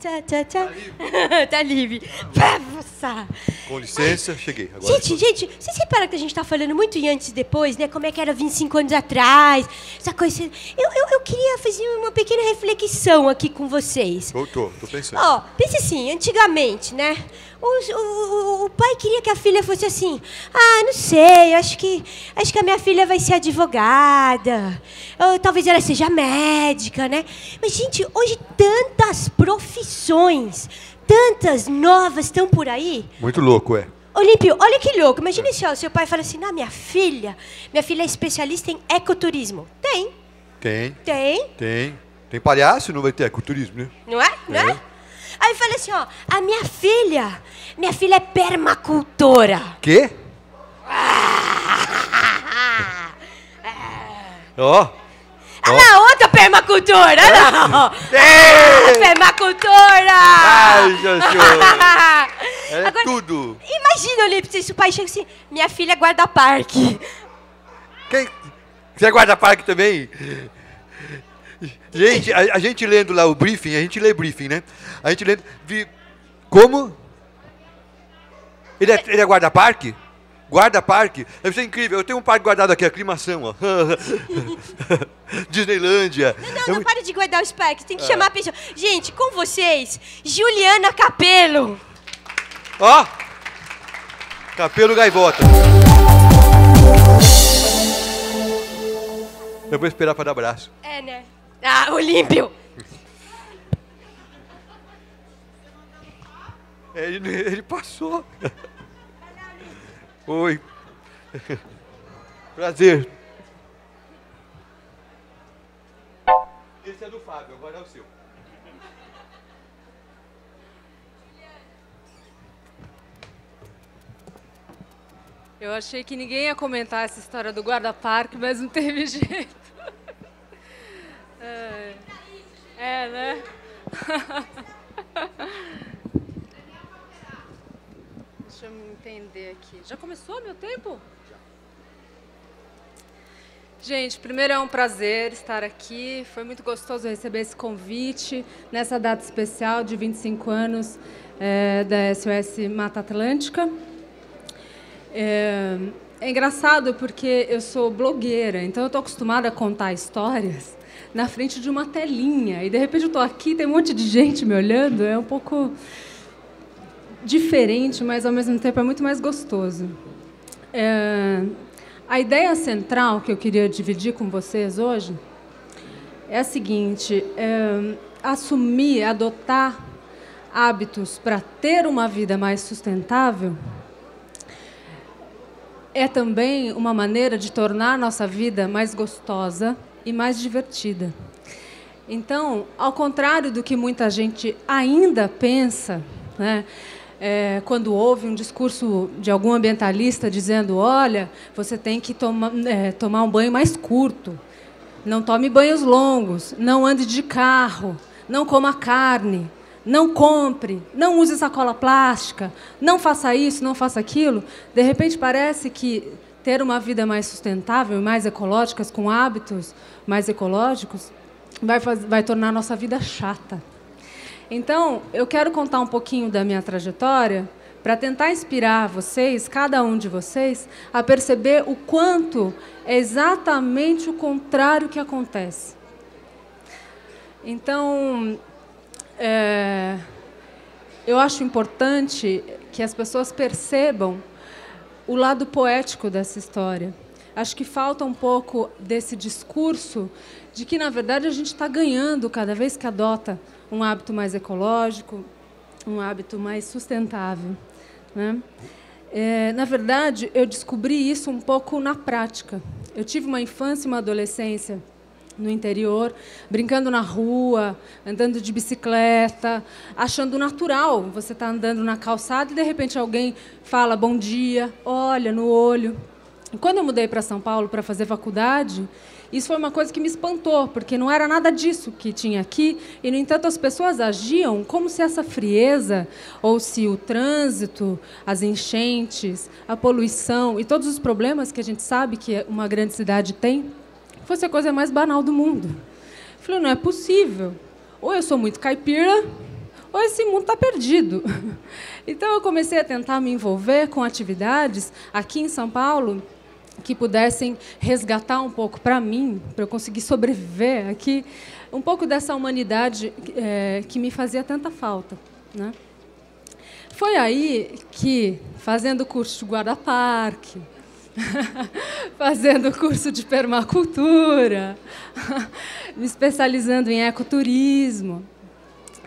Tchá, tchá, tchá. Tá livre. Nossa. Com licença, cheguei. Agora Gente, vocês reparam que a gente tá falando muito em antes e depois, né? Como é que era 25 anos atrás, essa coisa. Eu queria fazer uma pequena reflexão aqui com vocês. Tô pensando. Ó, pense assim, antigamente, né? O pai queria que a filha fosse assim. Ah, não sei, acho que a minha filha vai ser advogada. Ou talvez ela seja médica, né? Mas, gente, hoje tantas profissões, tantas novas estão por aí. Muito louco, é. Olímpio, olha que louco. Imagina se o seu pai fala assim, não, minha filha é especialista em ecoturismo. Tem. Tem palhaço, não vai ter ecoturismo, né? Não é? Não é? Aí fala assim, ó, a minha filha é permacultora. Quê? Ó. Ah, não, outra permacultora, não. Permacultora. Ai, senhor. É Agora, tudo. Imagina, Olímpio, se o pai chega assim, minha filha é guarda-parque. Quem? Você é guarda-parque também? Gente, a gente lendo lá o briefing, a gente lê briefing, né? A gente lendo... Como? Ele é guarda-parque? Guarda-parque? Deve ser incrível. Eu tenho um parque guardado aqui, aclimação, ó. Disneylândia. Não, pare de guardar os parques, tem que chamar a pessoa. Gente, com vocês, Juliana Capelo. Ó! Capelo Gaivota. Eu vou esperar para dar abraço. É, né? Ah, Olímpio. Ele passou. Oi. Prazer. Esse é do Fábio, agora é o seu. Eu achei que ninguém ia comentar essa história do guarda-parque, mas não teve jeito. Né? Deixa eu me entender aqui. Já começou meu tempo? Já. Gente, primeiro é um prazer estar aqui. Foi muito gostoso receber esse convite nessa data especial de 25 anos da SOS Mata Atlântica. É engraçado porque eu sou blogueira, então eu estou acostumada a contar histórias na frente de uma telinha. E, de repente, eu estou aqui, tem um monte de gente me olhando. É um pouco diferente, mas, ao mesmo tempo, é muito mais gostoso. A ideia central que eu queria dividir com vocês hoje é a seguinte: assumir, adotar hábitos para ter uma vida mais sustentável é também uma maneira de tornar a nossa vida mais gostosa e mais divertida. Então, ao contrário do que muita gente ainda pensa, né, quando ouve um discurso de algum ambientalista dizendo, olha, você tem que tomar um banho mais curto, não tome banhos longos, não ande de carro, não coma carne, não compre, não use sacola plástica, não faça isso, não faça aquilo. De repente, parece que ter uma vida mais sustentável e mais ecológica, com hábitos mais ecológicos, vai tornar a nossa vida chata. Então, eu quero contar um pouquinho da minha trajetória para tentar inspirar vocês, cada um de vocês, a perceber o quanto é exatamente o contrário que acontece. Então, eu acho importante que as pessoas percebam o lado poético dessa história. Acho que falta um pouco desse discurso de que, na verdade, a gente está ganhando cada vez que adota um hábito mais ecológico, um hábito mais sustentável, né? Na verdade, eu descobri isso um pouco na prática. Eu tive uma infância e uma adolescência no interior, brincando na rua, andando de bicicleta, achando natural você estar andando na calçada e, de repente, alguém fala bom dia, olha no olho. E quando eu mudei para São Paulo para fazer faculdade, isso foi uma coisa que me espantou, porque não era nada disso que tinha aqui, e, no entanto, as pessoas agiam como se essa frieza, ou se o trânsito, as enchentes, a poluição e todos os problemas que a gente sabe que uma grande cidade tem, fosse a coisa mais banal do mundo. Eu falei, não é possível. Ou eu sou muito caipira, ou esse mundo está perdido. Então, eu comecei a tentar me envolver com atividades aqui em São Paulo que pudessem resgatar um pouco para mim, para eu conseguir sobreviver aqui, um pouco dessa humanidade que me fazia tanta falta, né? Foi aí que, fazendo curso de guarda-parque, fazendo curso de permacultura, me especializando em ecoturismo,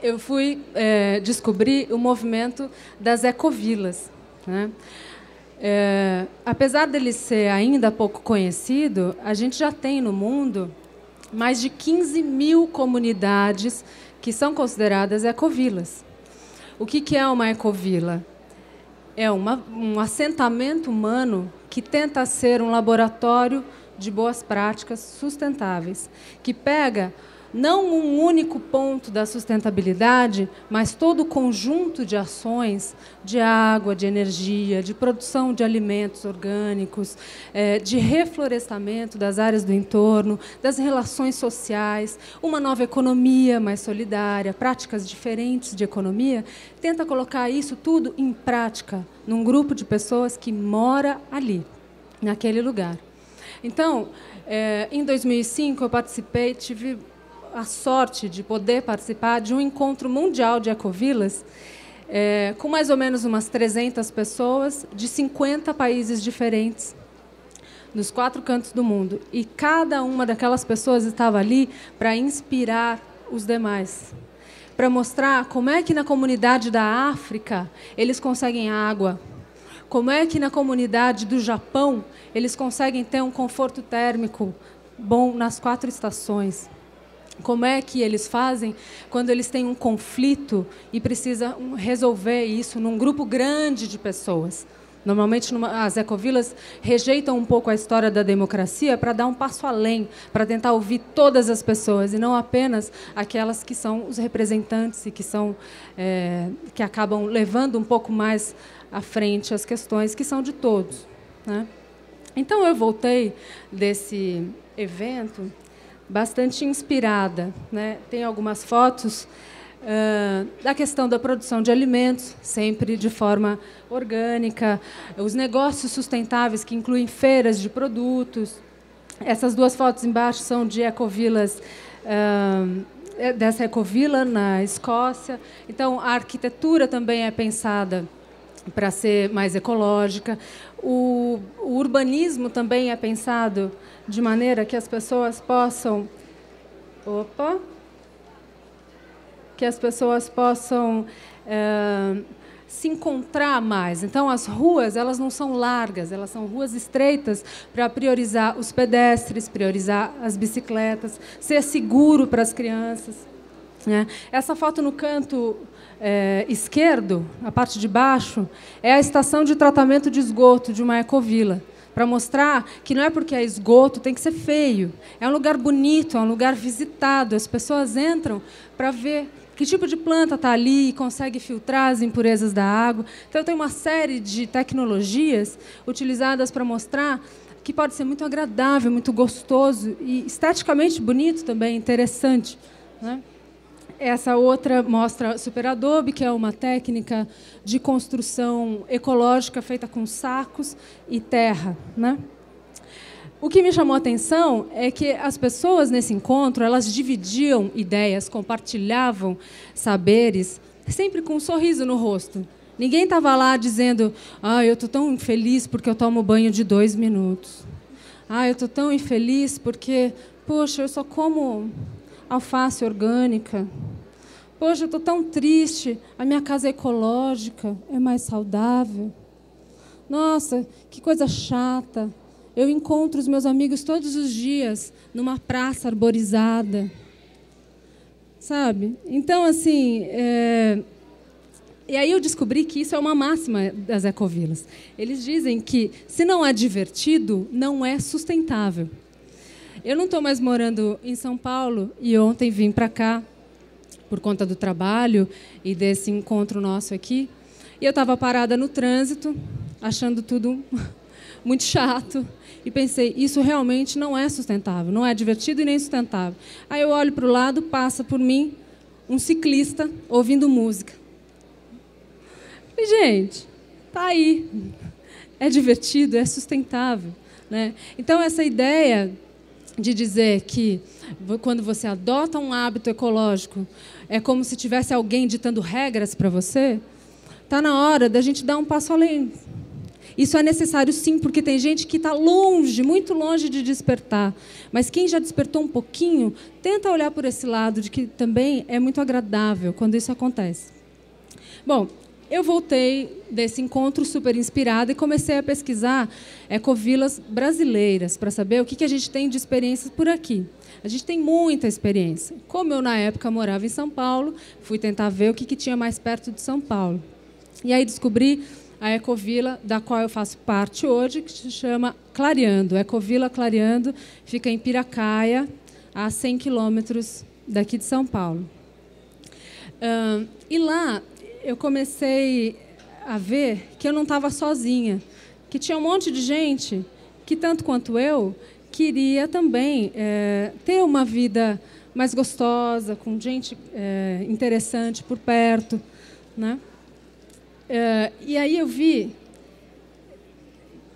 eu fui descobrir o movimento das ecovilas, né? Apesar dele ser ainda pouco conhecido, a gente já tem no mundo mais de 15 mil comunidades que são consideradas ecovilas. O que é uma ecovila? É um assentamento humano que tenta ser um laboratório de boas práticas sustentáveis, que pega não um único ponto da sustentabilidade, mas todo o conjunto de ações de água, de energia, de produção de alimentos orgânicos, de reflorestamento das áreas do entorno, das relações sociais, uma nova economia mais solidária, práticas diferentes de economia, tenta colocar isso tudo em prática num grupo de pessoas que mora ali, naquele lugar. Então, em 2005, eu participei, tive a sorte de poder participar de um encontro mundial de ecovilas, com mais ou menos umas 300 pessoas de 50 países diferentes, nos 4 cantos do mundo. E cada uma daquelas pessoas estava ali para inspirar os demais, para mostrar como é que na comunidade da África eles conseguem água, como é que na comunidade do Japão eles conseguem ter um conforto térmico bom nas 4 estações. Como é que eles fazem quando eles têm um conflito e precisam resolver isso num grupo grande de pessoas? Normalmente, as ecovilas rejeitam um pouco a história da democracia para dar um passo além, para tentar ouvir todas as pessoas, e não apenas aquelas que são os representantes e que acabam levando um pouco mais à frente as questões que são de todos, né? Então, eu voltei desse evento bastante inspirada, né? Tem algumas fotos da questão da produção de alimentos, sempre de forma orgânica, os negócios sustentáveis, que incluem feiras de produtos. Essas 2 fotos embaixo são de ecovilas, dessa ecovila na Escócia. Então, a arquitetura também é pensada para ser mais ecológica. O urbanismo também é pensado de maneira que as pessoas possam se encontrar mais. Então, as ruas, elas não são largas, elas são ruas estreitas para priorizar os pedestres, priorizar as bicicletas, ser seguro para as crianças, né? Essa foto no canto esquerdo, a parte de baixo, é a estação de tratamento de esgoto de uma ecovila, para mostrar que não é porque é esgoto tem que ser feio. É um lugar bonito, é um lugar visitado. As pessoas entram para ver que tipo de planta está ali e consegue filtrar as impurezas da água. Então, tem uma série de tecnologias utilizadas para mostrar que pode ser muito agradável, muito gostoso e esteticamente bonito também, interessante, né? Essa outra mostra Super Adobe, que é uma técnica de construção ecológica feita com sacos e terra, né? O que me chamou a atenção é que as pessoas nesse encontro, elas dividiam ideias, compartilhavam saberes, sempre com um sorriso no rosto. Ninguém estava lá dizendo: eu estou tão infeliz porque eu tomo banho de 2 minutos. Eu estou tão infeliz porque, poxa, eu só como alface orgânica. Poxa, eu estou tão triste, a minha casa é ecológica, é mais saudável. Nossa, que coisa chata. Eu encontro os meus amigos todos os dias numa praça arborizada. Sabe? Então, assim, e aí eu descobri que isso é uma máxima das ecovilas. Eles dizem que, se não é divertido, não é sustentável. Eu não estou mais morando em São Paulo e ontem vim para cá por conta do trabalho e desse encontro nosso aqui. E eu estava parada no trânsito, achando tudo muito chato, e pensei, isso realmente não é sustentável, não é divertido e nem sustentável. Aí eu olho para o lado, passa por mim um ciclista ouvindo música. E, gente, tá aí. É divertido, é sustentável, né? Então, essa ideia de dizer que, quando você adota um hábito ecológico, é como se tivesse alguém ditando regras para você, está na hora da gente dar um passo além. Isso é necessário, sim, porque tem gente que está longe, muito longe de despertar. Mas quem já despertou um pouquinho, tenta olhar por esse lado, de que também é muito agradável quando isso acontece. Bom, eu voltei desse encontro super inspirada e comecei a pesquisar ecovilas brasileiras, para saber o que a gente tem de experiências por aqui. A gente tem muita experiência. Como eu, na época, morava em São Paulo, fui tentar ver o que tinha mais perto de São Paulo. E aí descobri a ecovila da qual eu faço parte hoje, que se chama Clareando. Ecovila Clareando fica em Piracaia, a 100 quilômetros daqui de São Paulo. E lá eu comecei a ver que eu não estava sozinha, que tinha um monte de gente que, tanto quanto eu, queria também ter uma vida mais gostosa, com gente interessante por perto, né? E aí eu vi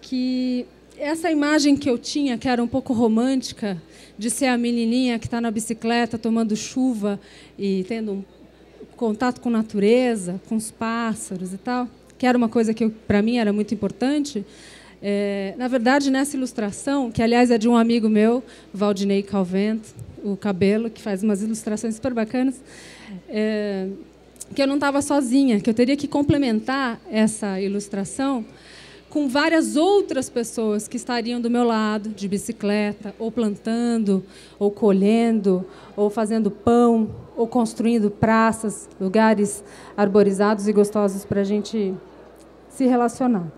que essa imagem que eu tinha, que era um pouco romântica, de ser a menininha que está na bicicleta tomando chuva e tendo um contato com a natureza, com os pássaros e tal, que era uma coisa que para mim era muito importante. Na verdade, nessa ilustração, que aliás é de um amigo meu, Valdinei Calvento, o Cabelo, que faz umas ilustrações super bacanas, que eu não estava sozinha, que eu teria que complementar essa ilustração com várias outras pessoas que estariam do meu lado, de bicicleta, ou plantando, ou colhendo, ou fazendo pão, ou construindo praças, lugares arborizados e gostosos para a gente se relacionar.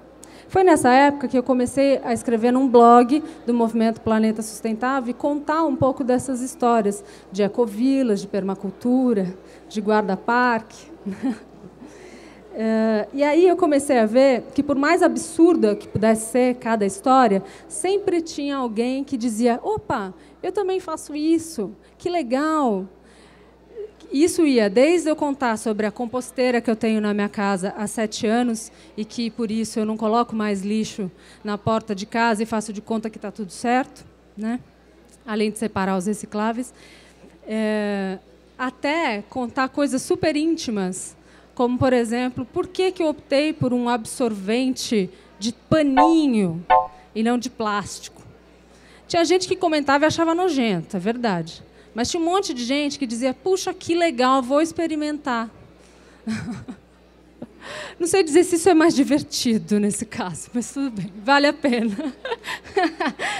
Foi nessa época que eu comecei a escrever num blog do Movimento Planeta Sustentável e contar um pouco dessas histórias de ecovilas, de permacultura, de guarda-parque. E aí eu comecei a ver que, por mais absurda que pudesse ser cada história, sempre tinha alguém que dizia: opa, eu também faço isso, que legal. Isso ia desde eu contar sobre a composteira que eu tenho na minha casa há 7 anos e que, por isso, eu não coloco mais lixo na porta de casa e faço de conta que está tudo certo, né? Além de separar os recicláveis, até contar coisas super íntimas, como, por exemplo, por que eu optei por um absorvente de paninho e não de plástico. Tinha gente que comentava e achava nojento, é verdade. Mas tinha um monte de gente que dizia: puxa, que legal, vou experimentar. Não sei dizer se isso é mais divertido nesse caso, mas tudo bem, vale a pena.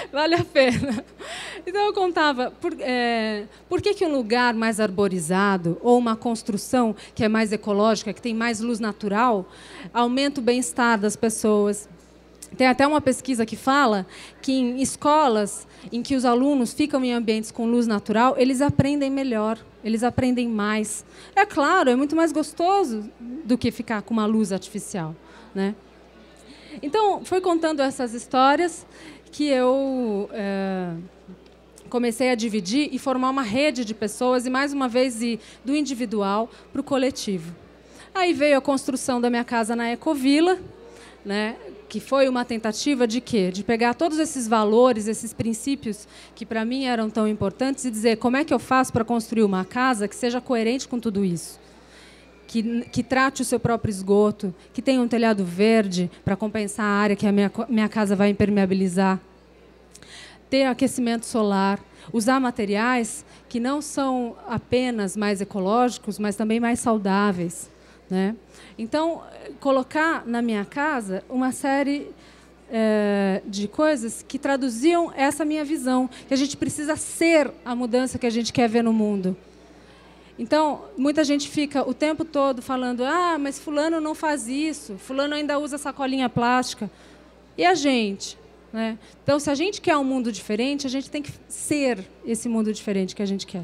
Vale a pena. Então eu contava por que um lugar mais arborizado ou uma construção que é mais ecológica, que tem mais luz natural, aumenta o bem-estar das pessoas. Tem até uma pesquisa que fala que em escolas em que os alunos ficam em ambientes com luz natural, eles aprendem melhor, eles aprendem mais. É claro, é muito mais gostoso do que ficar com uma luz artificial, né? Então, foi contando essas histórias que eu comecei a dividir e formar uma rede de pessoas, e, mais uma vez, ir do individual para o coletivo. Aí veio a construção da minha casa na Ecovila, né? Que foi uma tentativa de quê? De pegar todos esses valores, esses princípios que para mim eram tão importantes e dizer: como é que eu faço para construir uma casa que seja coerente com tudo isso? Que trate o seu próprio esgoto, que tenha um telhado verde para compensar a área que a minha casa vai impermeabilizar, ter aquecimento solar, usar materiais que não são apenas mais ecológicos, mas também mais saudáveis, né? Então, colocar na minha casa uma série de coisas que traduziam essa minha visão, que a gente precisa ser a mudança que a gente quer ver no mundo. Então, muita gente fica o tempo todo falando: ah, mas fulano não faz isso, fulano ainda usa sacolinha plástica. E a gente? Né? Então, se a gente quer um mundo diferente, a gente tem que ser esse mundo diferente que a gente quer.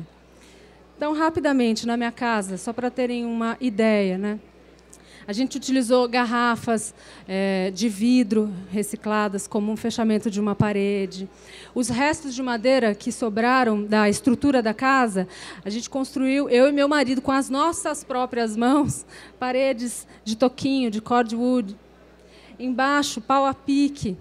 Então, rapidamente, na minha casa, só para terem uma ideia, né? A gente utilizou garrafas de vidro recicladas como um fechamento de uma parede. Os restos de madeira que sobraram da estrutura da casa, a gente construiu, eu e meu marido, com as nossas próprias mãos, paredes de toquinho, de cordwood. Embaixo, pau a pique.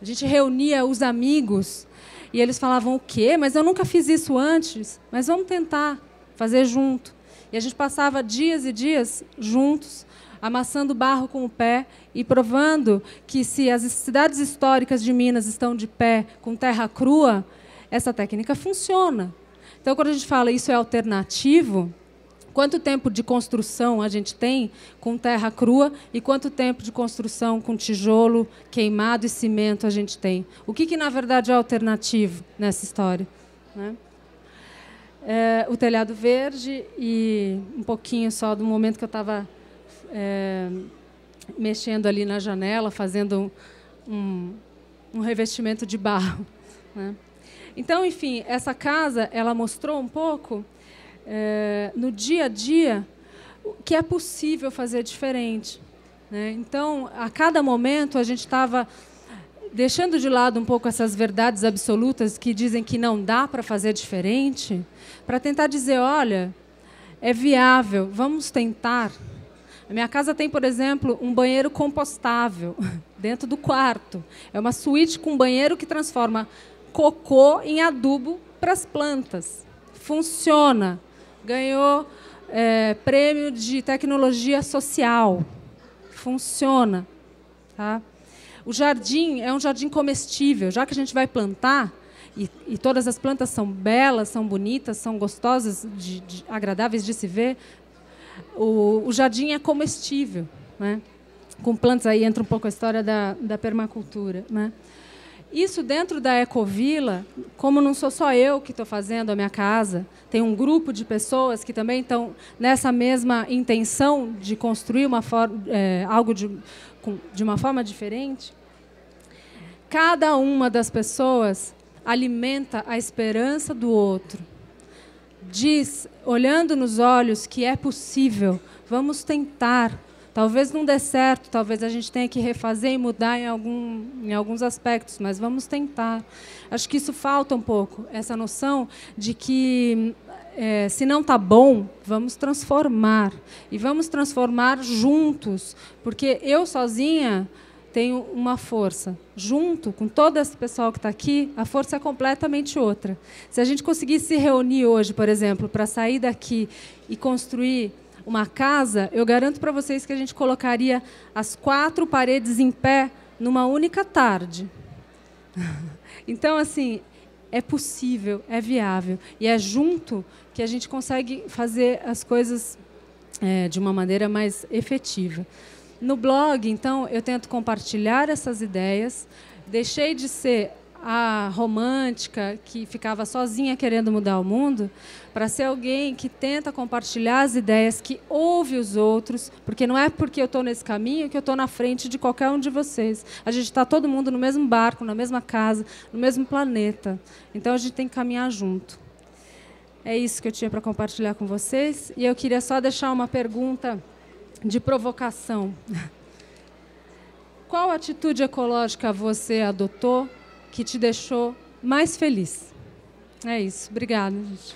A gente reunia os amigos e eles falavam, o quê? Mas eu nunca fiz isso antes. Mas vamos tentar fazer junto. E a gente passava dias e dias juntos, amassando barro com o pé e provando que, se as cidades históricas de Minas estão de pé com terra crua, essa técnica funciona. Então, quando a gente fala isso é alternativo, quanto tempo de construção a gente tem com terra crua e quanto tempo de construção com tijolo queimado e cimento a gente tem? O que na verdade, é alternativo nessa história? Né? O telhado verde e um pouquinho só do momento que eu estava mexendo ali na janela, fazendo um revestimento de barro. Né? Então, enfim, essa casa ela mostrou um pouco, no dia a dia, que é possível fazer diferente. Né? Então, a cada momento, a gente estava deixando de lado um pouco essas verdades absolutas que dizem que não dá para fazer diferente, para tentar dizer, olha, é viável, vamos tentar. A minha casa tem, por exemplo, um banheiro compostável dentro do quarto. É uma suíte com banheiro que transforma cocô em adubo para as plantas. Funciona. Ganhou prêmio de tecnologia social. Funciona. Tá? O jardim é um jardim comestível. Já que a gente vai plantar, e todas as plantas são belas, são bonitas, são gostosas, agradáveis de se ver, o jardim é comestível. Né? Com plantas, aí entra um pouco a história da permacultura. Né? Isso dentro da Ecovila, como não sou só eu que estou fazendo a minha casa, tem um grupo de pessoas que também estão nessa mesma intenção de construir algo de uma forma diferente. Cada uma das pessoas alimenta a esperança do outro. Diz, olhando nos olhos, que é possível, vamos tentar. Talvez não dê certo, talvez a gente tenha que refazer e mudar em alguns aspectos, mas vamos tentar. Acho que isso falta um pouco, essa noção de que, se não está bom, vamos transformar. E vamos transformar juntos, porque eu sozinha tenho uma força. Junto com todo esse pessoal que está aqui, a força é completamente outra. Se a gente conseguir se reunir hoje, por exemplo, para sair daqui e construir uma casa, eu garanto para vocês que a gente colocaria as 4 paredes em pé numa única tarde. Então, assim, é possível, é viável. E é junto que a gente consegue fazer as coisas de uma maneira mais efetiva. No blog, então, eu tento compartilhar essas ideias. Deixei de ser a romântica que ficava sozinha querendo mudar o mundo, para ser alguém que tenta compartilhar as ideias, que ouve os outros, porque não é porque eu estou nesse caminho que eu estou na frente de qualquer um de vocês. A gente está todo mundo no mesmo barco, na mesma casa, no mesmo planeta. Então, a gente tem que caminhar junto. É isso que eu tinha para compartilhar com vocês. E eu queria só deixar uma pergunta de provocação. Qual atitude ecológica você adotou que te deixou mais feliz? É isso. Obrigada, gente.